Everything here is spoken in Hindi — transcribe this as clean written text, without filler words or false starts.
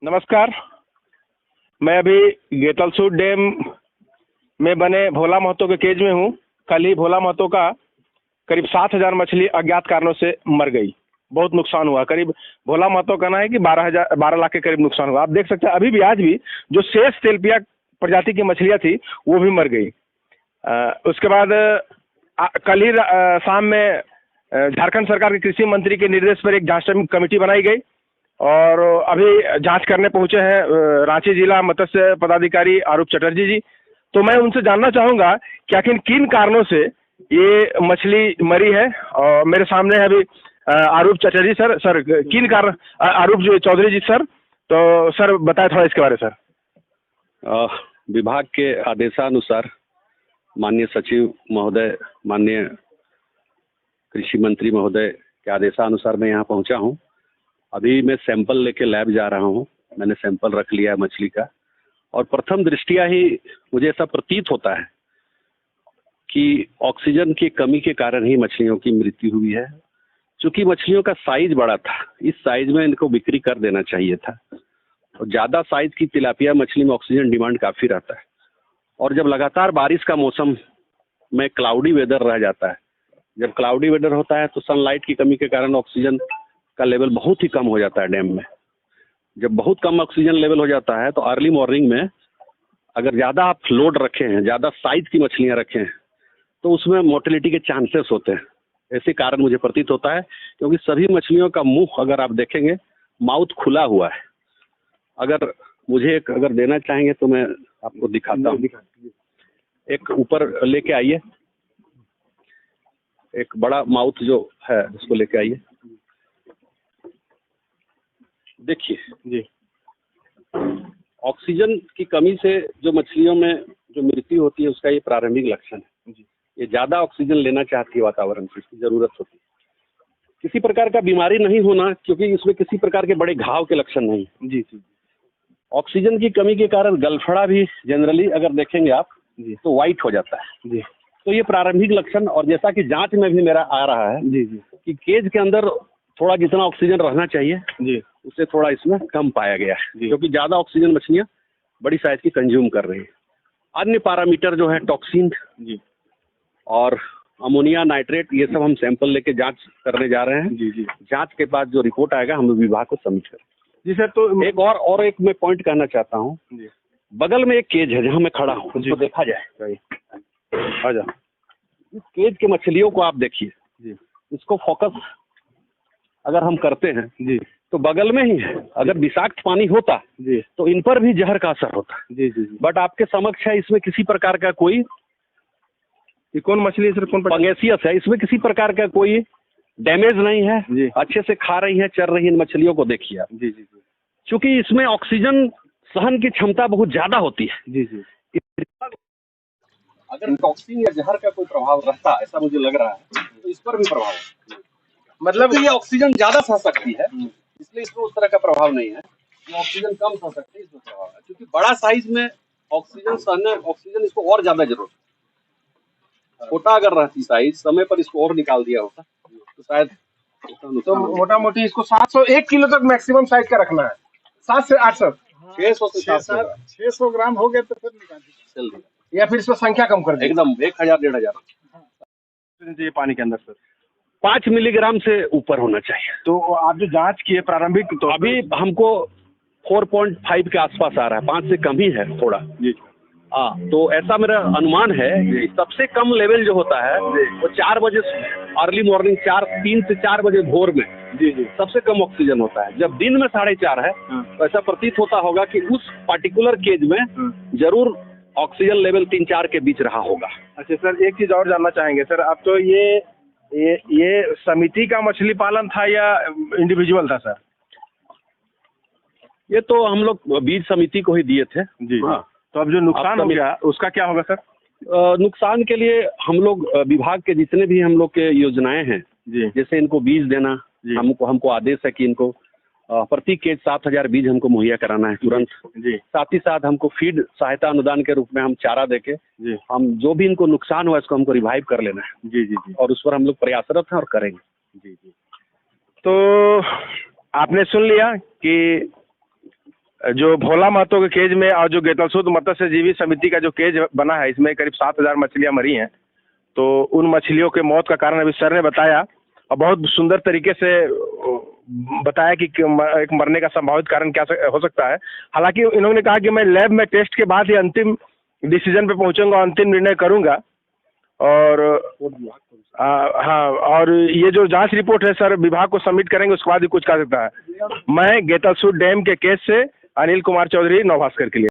नमस्कार। मैं अभी गेतलसूद डैम में बने भोला महतो के केज में हूँ। कल ही भोला महतो का करीब 7,000 मछली अज्ञात कारणों से मर गई। बहुत नुकसान हुआ। करीब भोला महतो कहना है कि 12 लाख के करीब नुकसान हुआ। आप देख सकते हैं अभी भी आज भी जो शेष तेलपिया प्रजाति की मछलियाँ थी वो भी मर गई। उसके बाद कल ही शाम में झारखंड सरकार के कृषि मंत्री के निर्देश पर एक जांच कमेटी बनाई गई और अभी जांच करने पहुंचे हैं रांची जिला मत्स्य पदाधिकारी आरूप चटर्जी जी। तो मैं उनसे जानना चाहूँगा कि आखिर किन कारणों से ये मछली मरी है। और मेरे सामने है अभी आरूप चटर्जी सर। सर किन कारण, आरूप जी चौधरी जी सर, तो सर बताएं थोड़ा इसके बारे में सर। विभाग के आदेशानुसार माननीय सचिव महोदय, माननीय कृषि मंत्री महोदय के आदेशानुसार मैं यहाँ पहुँचा हूँ। अभी मैं सैंपल लेके लैब जा रहा हूँ। मैंने सैंपल रख लिया है मछली का और प्रथम दृष्टिया ही मुझे ऐसा प्रतीत होता है कि ऑक्सीजन की कमी के कारण ही मछलियों की मृत्यु हुई है। चूँकि मछलियों का साइज बड़ा था, इस साइज में इनको बिक्री कर देना चाहिए था। और ज़्यादा साइज की तिलापिया मछली में ऑक्सीजन डिमांड काफ़ी रहता है और जब लगातार बारिश का मौसम में क्लाउडी वेदर रह जाता है, जब क्लाउडी वेदर होता है तो सनलाइट की कमी के कारण ऑक्सीजन का लेवल बहुत ही कम हो जाता है डैम में। जब बहुत कम ऑक्सीजन लेवल हो जाता है तो अर्ली मॉर्निंग में अगर ज़्यादा आप लोड रखे हैं, ज़्यादा साइज की मछलियाँ रखे हैं तो उसमें मोर्टेलिटी के चांसेस होते हैं। ऐसे कारण मुझे प्रतीत होता है क्योंकि सभी मछलियों का मुंह अगर आप देखेंगे माउथ खुला हुआ है। अगर मुझे अगर देना चाहेंगे तो मैं आपको दिखाता हूँ। एक ऊपर लेके आइए, एक बड़ा माउथ जो है उसको लेके आइए। देखिए जी, ऑक्सीजन की कमी से जो मछलियों में जो मृत्यु होती है उसका ये प्रारंभिक लक्षण है। ये ज़्यादा ऑक्सीजन लेना चाहती है वातावरण से, इसकी ज़रूरत होती है। किसी प्रकार का बीमारी नहीं होना क्योंकि इसमें किसी प्रकार के बड़े घाव के लक्षण नहीं है। जी जी। ऑक्सीजन की कमी के कारण गलफड़ा भी जनरली अगर देखेंगे आप जी तो वाइट हो जाता है। जी तो ये प्रारंभिक लक्षण, और जैसा कि जांच में भी मेरा आ रहा है जी जी कि केज के अंदर थोड़ा जितना ऑक्सीजन रहना चाहिए जी उससे थोड़ा इसमें कम पाया गया है जी। क्योंकि ज़्यादा ऑक्सीजन मछलियाँ बड़ी साइज की कंज्यूम कर रही है। अन्य पैरामीटर जो है टॉक्सिन जी और अमोनिया नाइट्रेट, ये सब हम सैंपल लेके जांच करने जा रहे हैं। जी जी जांच के बाद जो रिपोर्ट आएगा हम विभाग को सबमिट करेंगे। जी सर। तो एक मैं पॉइंट कहना चाहता हूँ। जी बगल में एक केज है जहाँ मैं खड़ा हूँ, उसको देखा जाए। आ जा। इस केज के मछलियों को आप देखिए, जी इसको फोकस अगर हम करते हैं जी तो बगल में ही है। अगर विषाक्त पानी होता जी तो इन पर भी जहर का असर होता। जी जी जी। बट आपके समक्ष है, इसमें किसी प्रकार का कोई, ये कौन मछली है सर? कौन पंगेसियस है, इसमें किसी प्रकार का कोई डैमेज नहीं है। जी। अच्छे से खा रही है, चर रही है। इन मछलियों को देखिए आप। जी जी जी चूंकि इसमें ऑक्सीजन सहन की क्षमता बहुत ज्यादा होती है। जी जी अगर टॉक्सिन या जहर का कोई प्रभाव रहता, ऐसा मुझे लग रहा है, तो इस पर भी प्रभाव है। मतलब ये ऑक्सीजन ज्यादा सह सकती है, इसलिए इसमें उस तरह का प्रभाव नहीं है। ये ऑक्सीजन कम सह सकती है, इसमें प्रभाव है। क्योंकि बड़ा साइज में ऑक्सीजन सहने, ऑक्सीजन इसको और ज्यादा जरूरत है। छोटा अगर रहती साइज, समय पर इसको और निकाल दिया होता तो शायद। तो मोटा मोटी इसको 701 किलो तक मैक्सिमम साइज का रखना है। 7 से 800, 600 से 700 600 ग्राम हो गया तो फिर निकाल चल देगा, या फिर इसमें संख्या कम कर दे एकदम 1000 1500 ये पानी के अंदर सर 5 मिलीग्राम से ऊपर होना चाहिए। तो आप जो जांच किए प्रारंभिक, तो अभी हमको 4.5 के आसपास आ रहा है, 5 से कम ही है थोड़ा। जी हाँ, तो ऐसा मेरा अनुमान है कि सबसे कम लेवल जो होता है वो 4 बजे अर्ली मॉर्निंग, 3 से 4 बजे भोर में जी जी सबसे कम ऑक्सीजन होता है। जब दिन में 4.5 है तो ऐसा प्रतीत होता होगा कि उस पर्टिकुलर केज में जरूर ऑक्सीजन लेवल 3-4 के बीच रहा होगा। अच्छा सर, एक चीज और जानना चाहेंगे सर आप, तो ये समिति का मछली पालन था या इंडिविजुअल था सर? ये तो हम लोग बीज समिति को ही दिए थे। जी हाँ। तो अब जो नुकसान हो गया उसका क्या होगा सर? नुकसान के लिए हम लोग विभाग के जितने भी हम लोग के योजनाएं हैं, जी जैसे इनको बीज देना, हमको आदेश है कि इनको प्रति केज 7,000 बीज हमको मुहैया कराना है तुरंत। जी साथ ही साथ हमको फीड सहायता अनुदान के रूप में हम चारा देके हम जो भी इनको नुकसान हुआ इसको हमको रिवाइव कर लेना है। जी जी जी और उस पर हम लोग प्रयासरत हैं और करेंगे। जी जी। तो आपने सुन लिया कि जो भोला महतो के केज में और जो गेतलसूद मत्स्यजीवी समिति का जो केज बना है, इसमें करीब 7,000 मछलियां मरी हैं। तो उन मछलियों के मौत का कारण अभी सर ने बताया और बहुत सुंदर तरीके से बताया कि एक मरने का संभावित कारण क्या हो सकता है। हालांकि इन्होंने कहा कि मैं लैब में टेस्ट के बाद ही अंतिम डिसीजन पे पहुंचूंगा, अंतिम निर्णय करूंगा। और हाँ, और ये जो जांच रिपोर्ट है सर विभाग को सबमिट करेंगे, उसके बाद ही कुछ कहा सकता है। मैं गेतलसूद डैम के केस से अनिल कुमार चौधरी, नवभास्कर के लिए।